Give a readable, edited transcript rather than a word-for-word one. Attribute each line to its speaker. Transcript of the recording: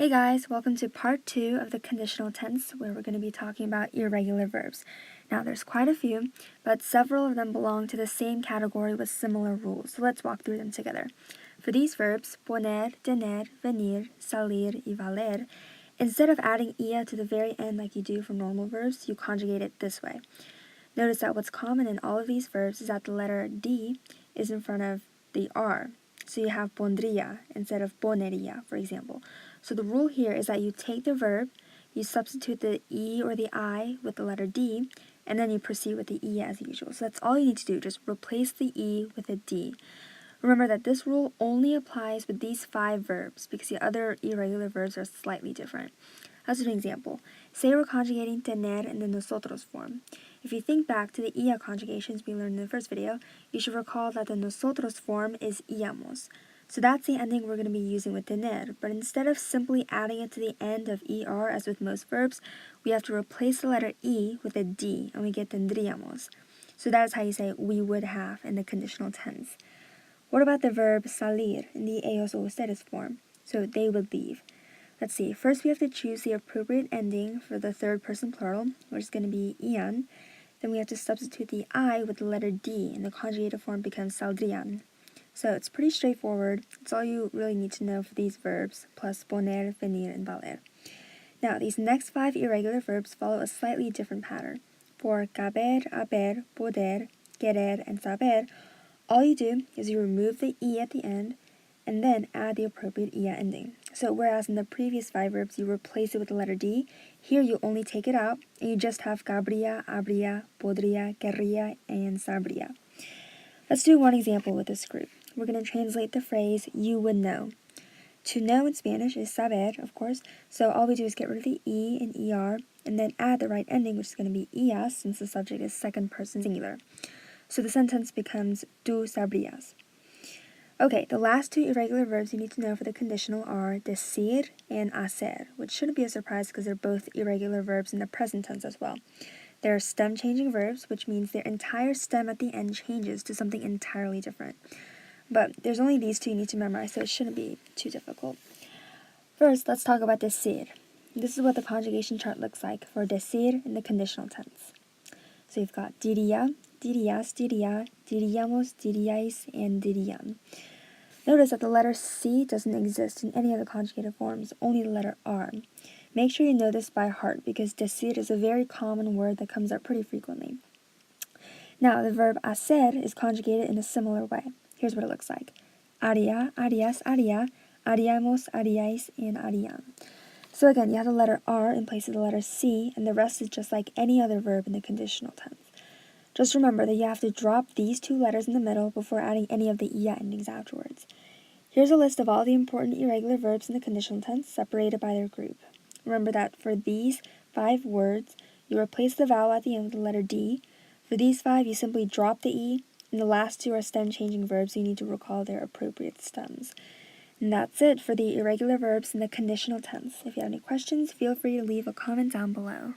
Speaker 1: Hey guys, welcome to part 2 of the conditional tense, where we're going to be talking about irregular verbs. Now there's quite a few, but several of them belong to the same category with similar rules, so let's walk through them together. For these verbs, poner, tener, venir, salir, y valer, instead of adding ia to the very end like you do for normal verbs, you conjugate it this way. Notice that what's common in all of these verbs is that the letter D is in front of the R. So you have pondría instead of ponería, for example. So the rule here is that you take the verb, you substitute the E or the I with the letter D, and then you proceed with the E as usual. So that's all you need to do, just replace the E with a D. Remember that this rule only applies with these 5 verbs because the other irregular verbs are slightly different. As an example, say we're conjugating tener in the nosotros form. If you think back to the ia conjugations we learned in the first video, you should recall that the nosotros form is íamos. So that's the ending we're going to be using with tener, but instead of simply adding it to the end of er as with most verbs, we have to replace the letter e with a d, and we get tendríamos. So that is how you say we would have in the conditional tense. What about the verb salir in the ellos or ustedes form? So they would leave. Let's see, first we have to choose the appropriate ending for the third person plural, which is going to be ian. Then we have to substitute the I with the letter D, and the conjugated form becomes saldrían. So it's pretty straightforward. It's all you really need to know for these verbs, plus poner, venir, and valer. Now, these next 5 irregular verbs follow a slightly different pattern. For caber, haber, poder, querer, and saber, all you do is you remove the E at the end, and then add the appropriate ia ending. So whereas in the previous 5 verbs you replace it with the letter D, here you only take it out, and you just have cabría, habría, podría, querría, and sabría. Let's do one example with this group. We're going to translate the phrase, you would know. To know in Spanish is saber, of course, so all we do is get rid of the E and ER, and then add the right ending, which is going to be ias, since the subject is second person singular. So the sentence becomes, tú sabrías. Okay, the last 2 irregular verbs you need to know for the conditional are decir and hacer, which shouldn't be a surprise because they're both irregular verbs in the present tense as well. They're stem-changing verbs, which means their entire stem at the end changes to something entirely different. But there's only these 2 you need to memorize, so it shouldn't be too difficult. First, let's talk about decir. This is what the conjugation chart looks like for decir in the conditional tense. So you've got diría, dirías, diría, diríamos, diríais, and dirían. Notice that the letter C doesn't exist in any of the conjugated forms, only the letter R. Make sure you know this by heart because decir is a very common word that comes up pretty frequently. Now, the verb hacer is conjugated in a similar way. Here's what it looks like. Haría, harías, haría, haríamos, haríais, and harían. So again, you have the letter R in place of the letter C, and the rest is just like any other verb in the conditional tense. Just remember that you have to drop these 2 letters in the middle before adding any of the ia endings afterwards. Here's a list of all the important irregular verbs in the conditional tense separated by their group. Remember that for these 5 words, you replace the vowel at the end with the letter D. For these 5, you simply drop the E, and the last 2 are stem-changing verbs, so you need to recall their appropriate stems. And that's it for the irregular verbs in the conditional tense. If you have any questions, feel free to leave a comment down below.